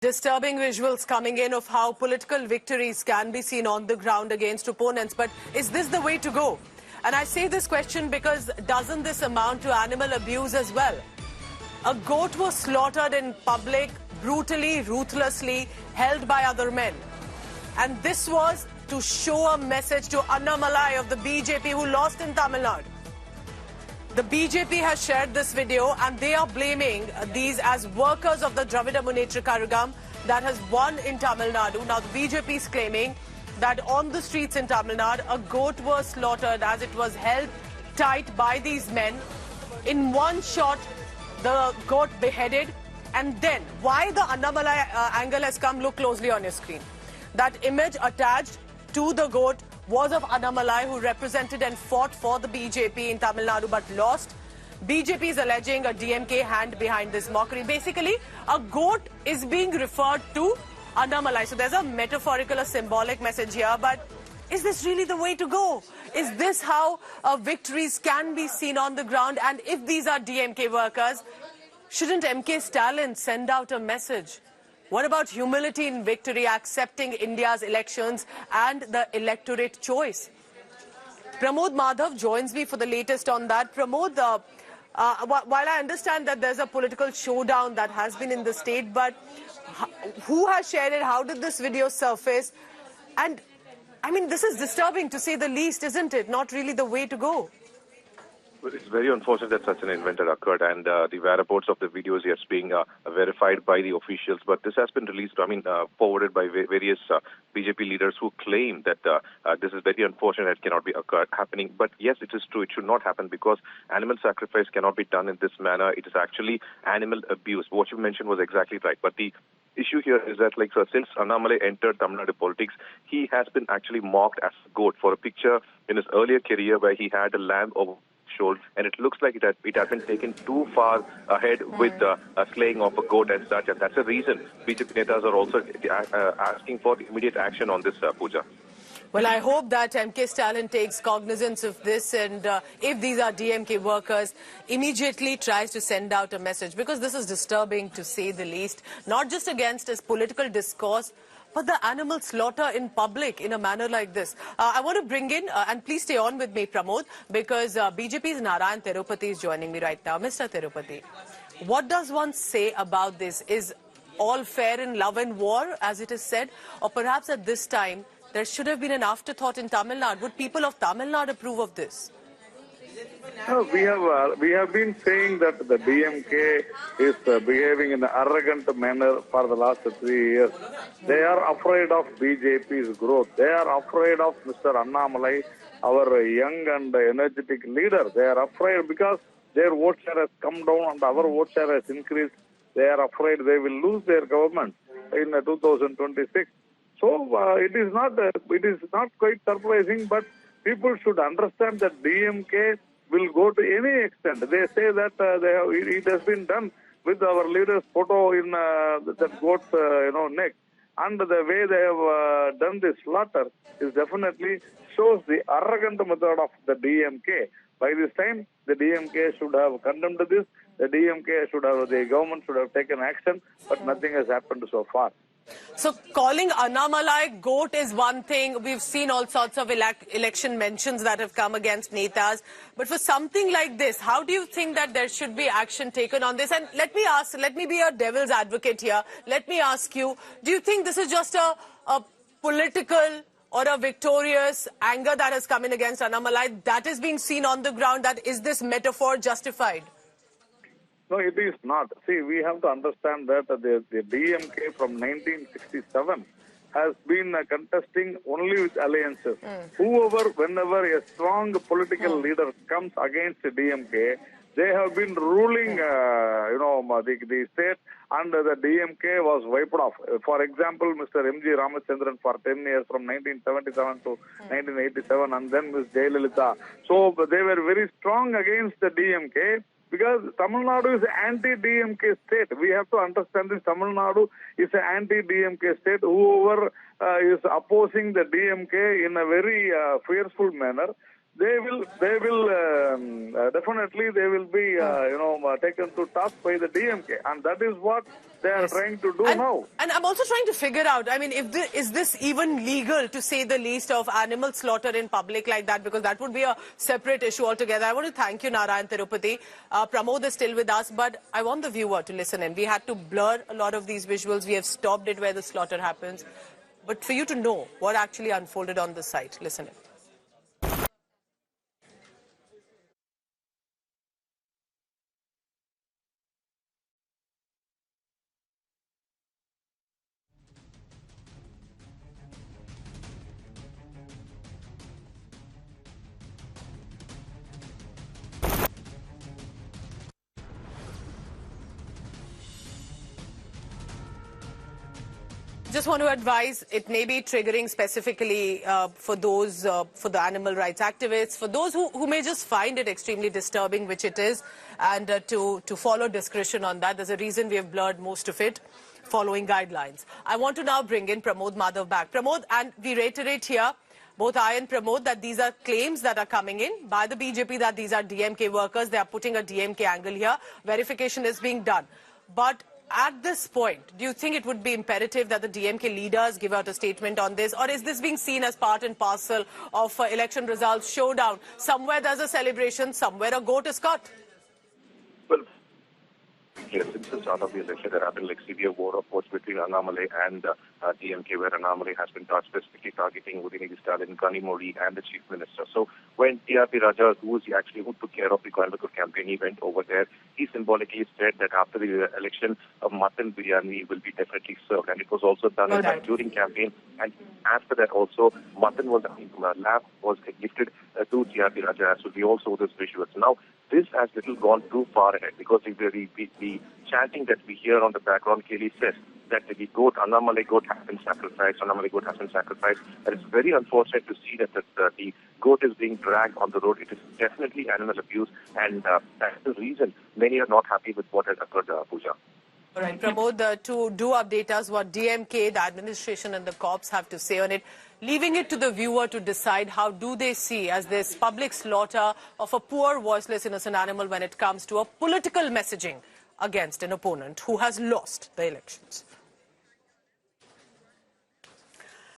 Disturbing visuals coming in of how political victories can be seen on the ground against opponents. But is this the way to go? And I say this question because doesn't this amount to animal abuse as well? A goat was slaughtered in public, brutally, ruthlessly, held by other men. And this was to show a message to Annamalai of the BJP who lost in Tamil Nadu. The BJP has shared this video and they are blaming these as workers of the Dravida Munnetra Kazhagam that has won in Tamil Nadu. Now the BJP is claiming that on the streets in Tamil Nadu, a goat was slaughtered as it was held tight by these men. In one shot, the goat beheaded. And then, why the Annamalai angle has come, look closely on your screen. That image attached to the goat was of Annamalai, who represented and fought for the BJP in Tamil Nadu but lost. BJP is alleging a DMK hand behind this mockery. Basically, a goat is being referred to Annamalai. So there's a metaphorical, a symbolic message here. But is this really the way to go? Is this how victories can be seen on the ground? And if these are DMK workers, shouldn't MK Stalin send out a message? What about humility in victory, accepting India's elections and the electorate choice? Pramod Madhav joins me for the latest on that. Pramod, while I understand that there's a political showdown that has been in the state, but who has shared it? How did this video surface? And, I mean, this is disturbing to say the least, isn't it? Not really the way to go. Well, it's very unfortunate that such an event had occurred, and the whereabouts of the videos is being verified by the officials. But this has been released, forwarded by various BJP leaders who claim that this is very unfortunate, it cannot be happening. But yes, it is true, it should not happen because animal sacrifice cannot be done in this manner. It is actually animal abuse. What you mentioned was exactly right. But the issue here is that, since Annamalai entered Tamil Nadu politics, he has been actually mocked as a goat for a picture in his earlier career where he had a lamb over shoulder, and it looks like it had been taken too far ahead with a slaying of a goat and such, and that's the reason BJP netas are also asking for immediate action on this, Pooja. Well, I hope that MK Stalin takes cognizance of this and if these are DMK workers, immediately tries to send out a message, because this is disturbing to say the least, not just against his political discourse, but the animal slaughter in public in a manner like this. I want to bring in, and please stay on with me, Pramod, because BJP's Narayan Tirupati is joining me right now. Mr. Tirupati, what does one say about this? Is all fair in love and war, as it is said? Or perhaps at this time, there should have been an afterthought in Tamil Nadu. Would people of Tamil Nadu approve of this? No, we have been saying that the DMK is behaving in an arrogant manner for the last 3 years. They are afraid of BJP's growth. They are afraid of Mr. Annamalai, our young and energetic leader. They are afraid because their vote share has come down and our vote share has increased. They are afraid they will lose their government in 2026. So it is not quite surprising, but people should understand that DMK will go to any extent. They say that it has been done with our leader's photo in that goat's neck. And the way they have done this slaughter is definitely shows the arrogant method of the DMK. By this time, the DMK should have condemned this. The government should have taken action, but nothing has happened so far. So calling Annamalai goat is one thing. We've seen all sorts of election mentions that have come against netas. But for something like this, how do you think that there should be action taken on this? And let me be a devil's advocate here. Let me ask you, do you think this is just a political or a victorious anger that has come in against Annamalai that is being seen on the ground? That is this metaphor justified? No, it is not. See, we have to understand that the DMK from 1967 has been contesting only with alliances. Whenever a strong political leader comes against the DMK, they have been ruling, the state, and the DMK was wiped off. For example, Mr. M.G. Ramachandran for 10 years from 1977 to 1987, and then Ms. Jayalalitha. So they were very strong against the DMK. Because Tamil Nadu is an anti-DMK state. We have to understand this. Tamil Nadu is an anti-DMK state. Whoever is opposing the DMK in a very fearful manner, definitely they will be, taken to task by the DMK, and that is what they are trying to do now. And I'm also trying to figure out, I mean, is this even legal, to say the least, of animal slaughter in public like that? Because that would be a separate issue altogether. I want to thank you, Narayan Tirupati. Pramod is still with us, but I want the viewer to listen in. We had to blur a lot of these visuals. We have stopped it where the slaughter happens. But for you to know what actually unfolded on the site, listen in. Just want to advise, it may be triggering specifically for those, for the animal rights activists, for those who may just find it extremely disturbing, which it is, and to follow discretion on that. There's a reason we have blurred most of it, following guidelines. I want to now bring in Pramod Madhav back. Pramod, and we reiterate here, both I and Pramod, that these are claims that are coming in by the BJP that these are DMK workers. They are putting a DMK angle here. Verification is being done. But at this point, do you think it would be imperative that the DMK leaders give out a statement on this? Or is this being seen as part and parcel of election results showdown? Somewhere there's a celebration, somewhere a goat is caught. Well, yes, since the start of the election, there have been severe war of words between Annamalai and DMK, where Annamalai has been specifically targeting Udinigi Stalin, Kanimozhi, and the Chief Minister. So when TRP Raja, who took care of the Coimbatore campaign, he went over there. He symbolically said that after the election, mutton biryani will be definitely served, and it was also done during campaign. And after that, also mutton was lamb was gifted to TRP Raja, as we also this visuals. Now, this has little gone too far ahead, because the chanting that we hear on the background clearly says that the goat, Annamalai goat, has been sacrificed. Annamalai goat has been sacrificed. And it's very unfortunate to see that the goat is being dragged on the road. It is definitely animal abuse, and that's the reason many are not happy with what has occurred, Pooja. All right, Pramod, to do update us what DMK, the administration and the cops have to say on it, leaving it to the viewer to decide how do they see as this public slaughter of a poor, voiceless, innocent animal when it comes to a political messaging against an opponent who has lost the elections.